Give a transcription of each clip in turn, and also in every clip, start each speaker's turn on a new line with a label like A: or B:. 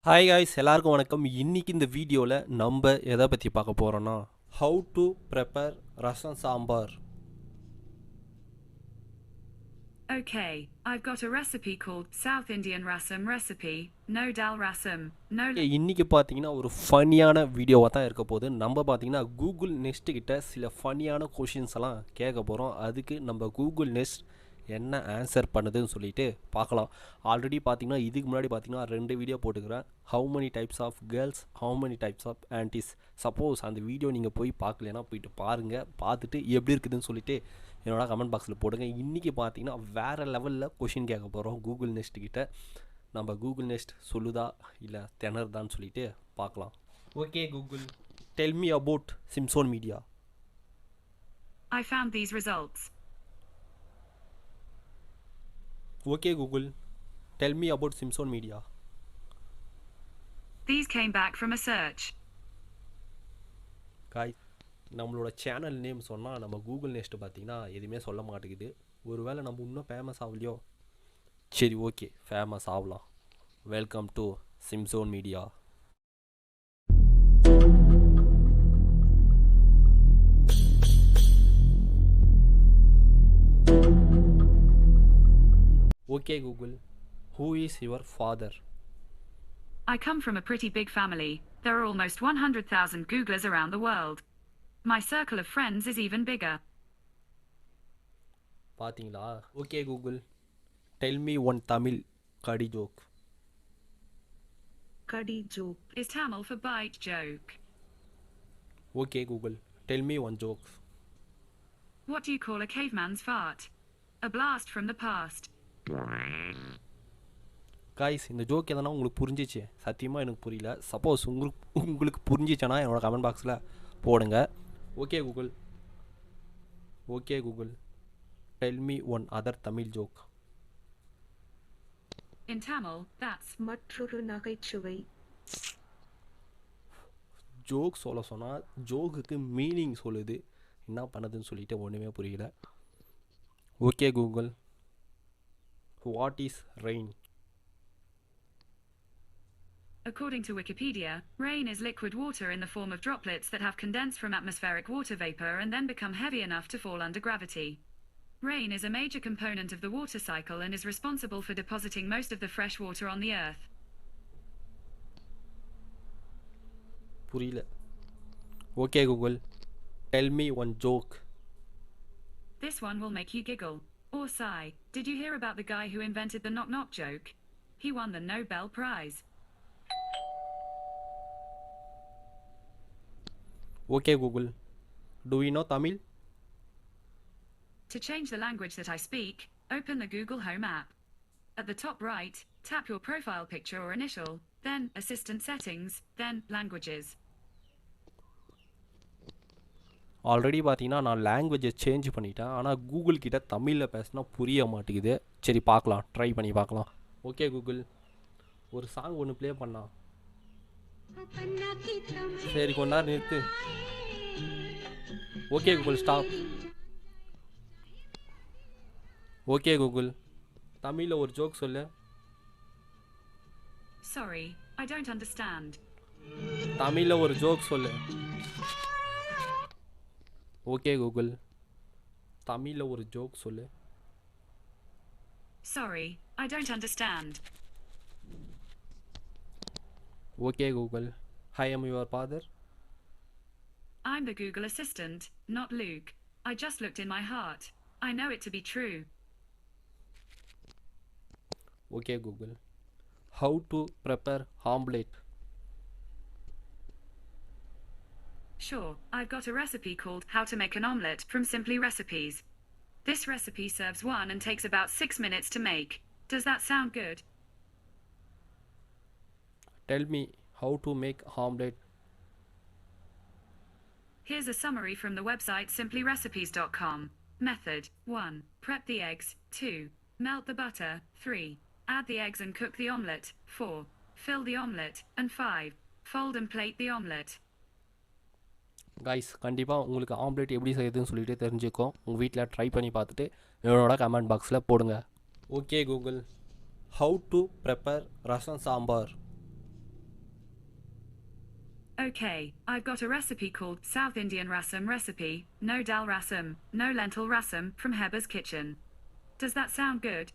A: Hi guys எல்லாருக்கும் வணக்கம். இன்னைக்கு இந்த வீடியோவில் நம்ம எதை பற்றி பார்க்க போகிறோன்னா how to prepare rasam sambar.
B: Okay, I've got a recipe called South Indian Rasam recipe. No dal rasam, no.
A: இன்னைக்கு பார்த்தீங்கன்னா ஒரு ஃபன்னியான வீடியோவாக தான் இருக்க போகுது. நம்ம பார்த்தீங்கன்னா கூகுள் நெஸ்ட் கிட்ட சில ஃபன்னியான கொஷின்ஸ் எல்லாம் கேட்க போகிறோம். அதுக்கு நம்ம கூகுள் நெஸ்ட் என்ன ஆன்சர் பண்ணுதுன்னு சொல்லிட்டு பார்க்கலாம். ஆல்ரெடி பார்த்தீங்கன்னா இதுக்கு முன்னாடி பார்த்தீங்கன்னா 2 வீடியோ போட்டுக்கிறேன். How many types of girls, how many types of aunties. Suppose அந்த வீடியோ நீங்கள் போய் பார்க்கலன்னா போயிட்டு பாருங்கள். பார்த்துட்டு எப்படி இருக்குதுன்னு சொல்லிட்டு என்னோட கமெண்ட் பாக்ஸில் போடுங்க. இன்றைக்கி பார்த்தீங்கன்னா வேறு லெவலில் கொஷின் கேட்க போகிறோம் கூகுள் நெஸ்ட் கிட்ட. நம்ம கூகுள் நெஸ்ட் சொல்லுதா இல்லை திணறுதான்னு சொல்லிட்டு பார்க்கலாம். Okay Google, tell me about Samson media.
B: I found these results.
A: Okay Google, tell me about Simpson Media.
B: These came back from a search.
A: Guys, நம்மளோட சேனல் நேம் சொன்னால் நம்ம கூகுள் நெஸ்ட் பார்த்தீங்கன்னா எதுவுமே சொல்ல மாட்டேங்குது. ஒருவேளை நம்ம இன்னும் ஃபேமஸ் ஆகலையோ? சரி, ஓகே, ஃபேமஸ் ஆகலாம். Welcome to Samson media. Okay Google, who is your father?
B: I come from a pretty big family. There are almost 100,000 Googlers around the world. My circle of friends is even bigger.
A: பாத்தீங்களா? Okay Google, tell me one Tamil kadi joke.
B: Kadi joke is Tamil for bite joke.
A: Okay Google, tell me one joke.
B: What do you call a caveman's fart? A blast from the past.
A: Guys, இந்த joke எதனா உங்களுக்கு புரிஞ்சிச்சு? சத்தியமாக எனக்கு புரியல. Suppose உங்களுக்கு புரிஞ்சிச்சேன்னா என்னோட comment பாக்ஸில் போடுங்க. Okay Google, okay Google, tell me one other Tamil joke.
B: In Tamil, that's மற்றொரு நகைச்சுவை.
A: ஜோக் சொல்ல சொன்னால் ஜோக்குக்கு மீனிங் சொல்லுது. என்ன பண்ணுதுன்னு சொல்லிட்டு ஒன்றுமே புரியல. Okay Google, what is rain?
B: According to Wikipedia, rain is liquid water in the form of droplets that have condensed from atmospheric water vapor and then become heavy enough to fall under gravity. Rain is a major component of the water cycle and is responsible for depositing most of the fresh water on the earth.
A: புரியல. Okay Google, tell me one joke.
B: This one will make you giggle or sigh. Did you hear about the guy who invented the knock knock joke? He won the Nobel Prize.
A: Okay Google, do we know Tamil?
B: To change the language that I speak, open the Google Home app. At the top right, tap your profile picture or initial, then Assistant Settings, then Languages.
A: Already பார்த்தீங்கன்னா நான் லாங்குவேஜை change பண்ணிட்டேன். ஆனால் Google கிட்ட தமிழில் பேசினா புரிய மாட்டேங்குது. சரி, பார்க்கலாம், ட்ரை பண்ணி பார்க்கலாம். ஓகே கூகுள், ஒரு சாங் ஒன்று ப்ளே பண்ணா. சரி, கொஞ்ச நேரம் நிறுத்து. Okay Google, stop. Okay Google, தமிழில் ஒரு ஜோக் சொல்லு.
B: Sorry, I don't understand.
A: தமிழில் ஒரு ஜோக் சொல்லு. ஓகே கூகுள், தமிழில் ஒரு ஜோக் சொல்லு.
B: Sorry, I don't understand.
A: Okay Google, I am your father.
B: I'm the Google Assistant, not Luke. I just looked in my heart. I know it to be true.
A: Okay Google, how to prepare omelette?
B: Sure, I've got a recipe called How to Make an Omelette from Simply Recipes. This recipe serves one and takes about 6 minutes to make. Does that sound good?
A: Tell me how to make omelette.
B: Here's a summary from the website simplyrecipes.com. Method 1. Prep the eggs. 2. Melt the butter. 3. Add the eggs and cook the omelette. 4. Fill the omelette. And 5. Fold and plate the omelette.
A: Guys, கண்டிப்பாக உங்களுக்கு omelette எப்படி செய்யுதுன்னு சொல்லிட்டு தெரிஞ்சுக்கோ. உங்கள் வீட்டில் try பண்ணி பார்த்துட்டு என்னோட கமெண்ட் பாக்ஸில் போடுங்க. Okay Google, how to prepare rasam sambar.
B: Okay, I've got a recipe called South Indian Rasam recipe, no dal rasam, no lentil rasam from Heba's kitchen. Does that sound good?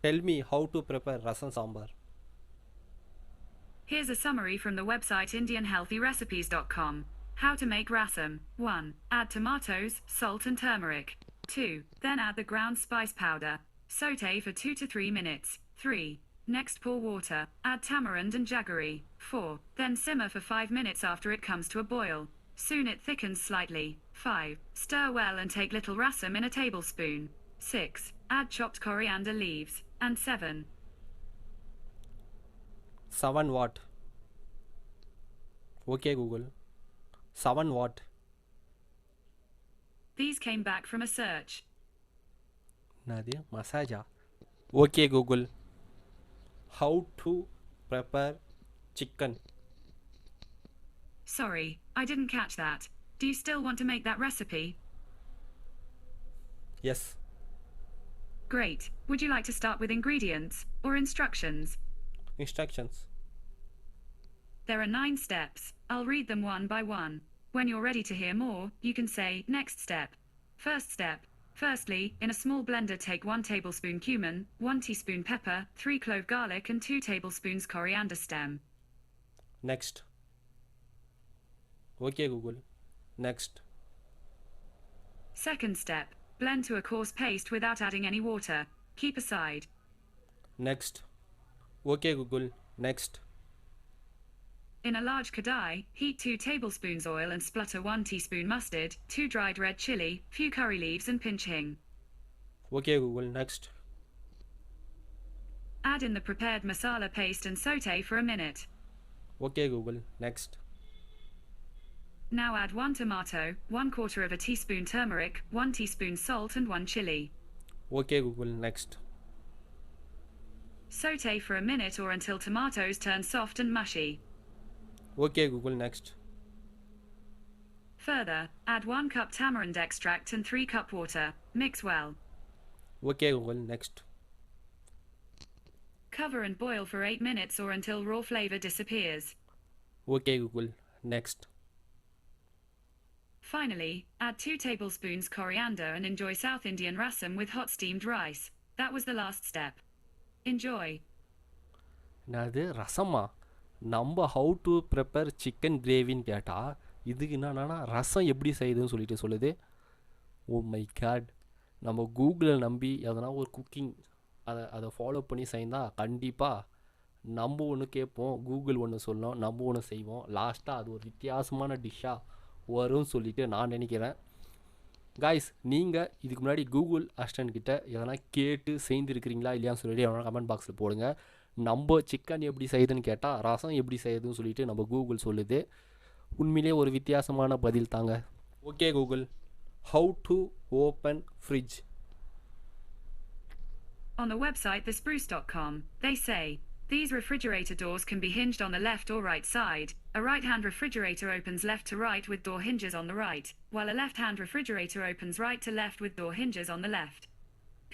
A: Tell me how to prepare Rasam Sambar.
B: Here's a summary from the website indianhealthyrecipes.com. How to make rasam. 1. Add tomatoes, salt and turmeric. 2. Then add the ground spice powder. Sauté for 2 to 3 minutes. 3. Next pour water. Add tamarind and jaggery. 4. Then simmer for 5 minutes after it comes to a boil. Soon it thickens slightly. 5. Stir well and take little rasam in a tablespoon. 6. Add chopped coriander leaves. And 7.
A: 7 what? Okay Google. 7 what?
B: These came back from a search.
A: Nadia Masaja. Okay Google. How to prepare chicken?
B: Sorry, I didn't catch that. Do you still want to make that recipe?
A: Yes.
B: Great. Would you like to start with ingredients or instructions?
A: Instructions.
B: There are 9 steps. I'll read them one by one. When you're ready to hear more, you can say next step. First step. Firstly, in a small blender take 1 tablespoon cumin, 1 teaspoon pepper, 3 clove garlic and 2 tablespoons coriander stem.
A: Next. Okay Google. Next.
B: Second step. Blend to a coarse paste without adding any water. Keep aside.
A: Next. Okay Google. Next.
B: In a large kadai, heat 2 tablespoons oil and splutter 1 teaspoon mustard, 2 dried red chili, few curry leaves and pinch hing.
A: Okay Google. Next.
B: Add in the prepared masala paste and sauté for a minute.
A: Okay Google. Next.
B: Now add 1 tomato, 1/4 of a teaspoon turmeric, 1 teaspoon salt and 1 chili.
A: Okay Google. Next.
B: Sauté for a minute or until tomatoes turn soft and mushy.
A: Okay Google. Next.
B: Further, add 1 cup tamarind extract and 3 cup water. Mix well.
A: Okay Google. Next.
B: Cover and boil for 8 minutes or until raw flavor disappears.
A: Okay Google. Next.
B: Finally, add 2 tablespoons coriander and enjoy South Indian rasam with hot steamed rice. That was the last step. Enjoy.
A: என்னது ரசமா நம்ம how to prepare chicken கிரேவின்னு கேட்டால் இதுக்கு என்னன்னா ரசம் எப்படி செய்யுதுன்னு சொல்லிட்டு சொல்லுது. ஓ மை காட், நம்ம கூகுளை நம்பி எதனா ஒரு குக்கிங் அதை ஃபாலோ பண்ணி செய்தால் கண்டிப்பாக நம்ம ஒன்று கேட்போம், கூகுள் ஒன்று சொல்லணும், நம்ம ஒன்று செய்வோம், லாஸ்ட்டாக அது ஒரு வித்தியாசமான டிஷ்ஷாக வரும்னு சொல்லிட்டு நான் நினைக்கிறேன். காய்ஸ், நீங்கள் இதுக்கு முன்னாடி கூகுள் அசிஸ்டன்ட் கிட்ட எதனா கேட்டு செய்திருக்கிறீங்களா இல்லையான்னு சொல்லிட்டு எவனா கமெண்ட் பாக்ஸில் போடுங்க. நம்ம சிக்கன் எப்படி செய்யுதுன்னு கேட்டால் ரசம் எப்படி செய்யுதுன்னு சொல்லிட்டு நம்ம கூகுள் சொல்லுது. உண்மையிலே ஒரு வித்தியாசமான பதில் தாங்க. Okay Google, how to open fridge?
B: On the website thespruce.com, they say, these refrigerator doors can be hinged on the left or right side. A right-hand refrigerator opens left to right with door hinges on the right, while a left-hand refrigerator opens right to left with door hinges on the left.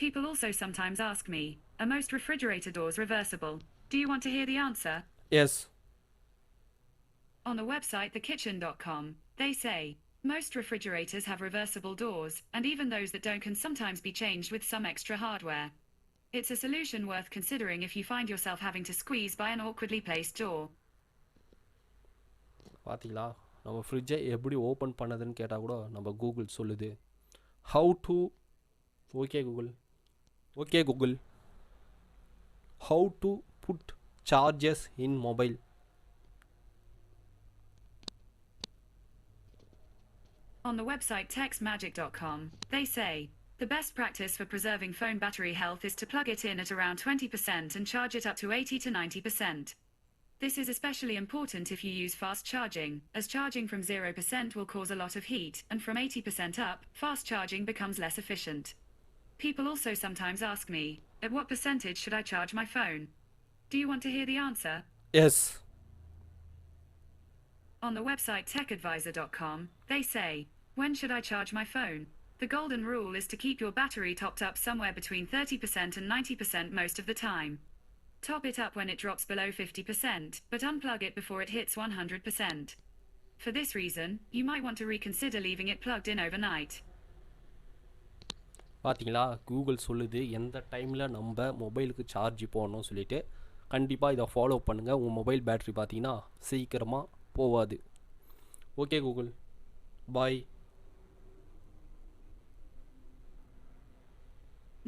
B: People also sometimes ask me, are most refrigerator doors reversible? Do you want to hear the answer?
A: Yes.
B: On the website thekitchen.com, they say, most refrigerators have reversible doors, and even those that don't can sometimes be changed with some extra hardware. It's a solution worth considering if you find yourself having to squeeze by an awkwardly placed door.
A: பார்த்தீங்களா, நம்ம ஃப்ரிட்ஜை எப்படி open பண்ணதுன்னு கேட்டால் கூட நம்ம Google சொல்லுது. How to okay Google how to put charges in mobile?
B: On the website textmagic.com, they say, the best practice for preserving phone battery health is to plug it in at around 20% and charge it up to 80 to 90%. This is especially important if you use fast charging, as charging from 0% will cause a lot of heat, and from 80% up, fast charging becomes less efficient. People also sometimes ask me, at what percentage should I charge my phone? Do you want to hear the answer?
A: Yes.
B: On the website techadvisor.com, they say, when should I charge my phone? The golden rule is to keep your battery topped up somewhere between 30% and 90% most of the time. Top it up when it drops below 50%, but unplug it before it hits 100%. For this reason, you might want to reconsider leaving it plugged in overnight.
A: பார்த்தீங்களா, Google சொல்லுது எந்த டைமில் நம்ம மொபைலுக்கு charge போடணும்னு சொல்லிட்டு. கண்டிப்பாக இதை ஃபாலோ பண்ணுங்கள். உங்கள் மொபைல் பேட்ரி பார்த்தீங்கன்னா சீக்கிரமாக போகாது. ஓகே கூகுள், பாய்.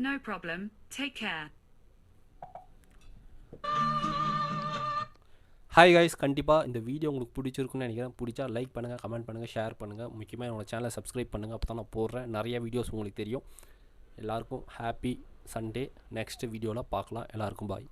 B: No problem, take care.
A: Hi guys, கண்டிப்பாக இந்த வீடியோ உங்களுக்கு பிடிச்சிருக்குன்னு நினைக்கிறேன். பிடிச்சா லைக் பண்ணுங்கள், கமெண்ட் பண்ணுங்கள், ஷேர் பண்ணுங்கள். முக்கியமாக என்னோடய சேனலை சப்ஸ்கிரைப் பண்ணுங்கள். அப்போ தான் நான் போடுறேன் நிறைய வீடியோஸ் உங்களுக்கு தெரியும். எல்லாருக்கும் ஹாப்பி சண்டே. நெக்ஸ்ட் வீடியோவில் பார்க்கலாம். எல்லாருக்கும் பாய்.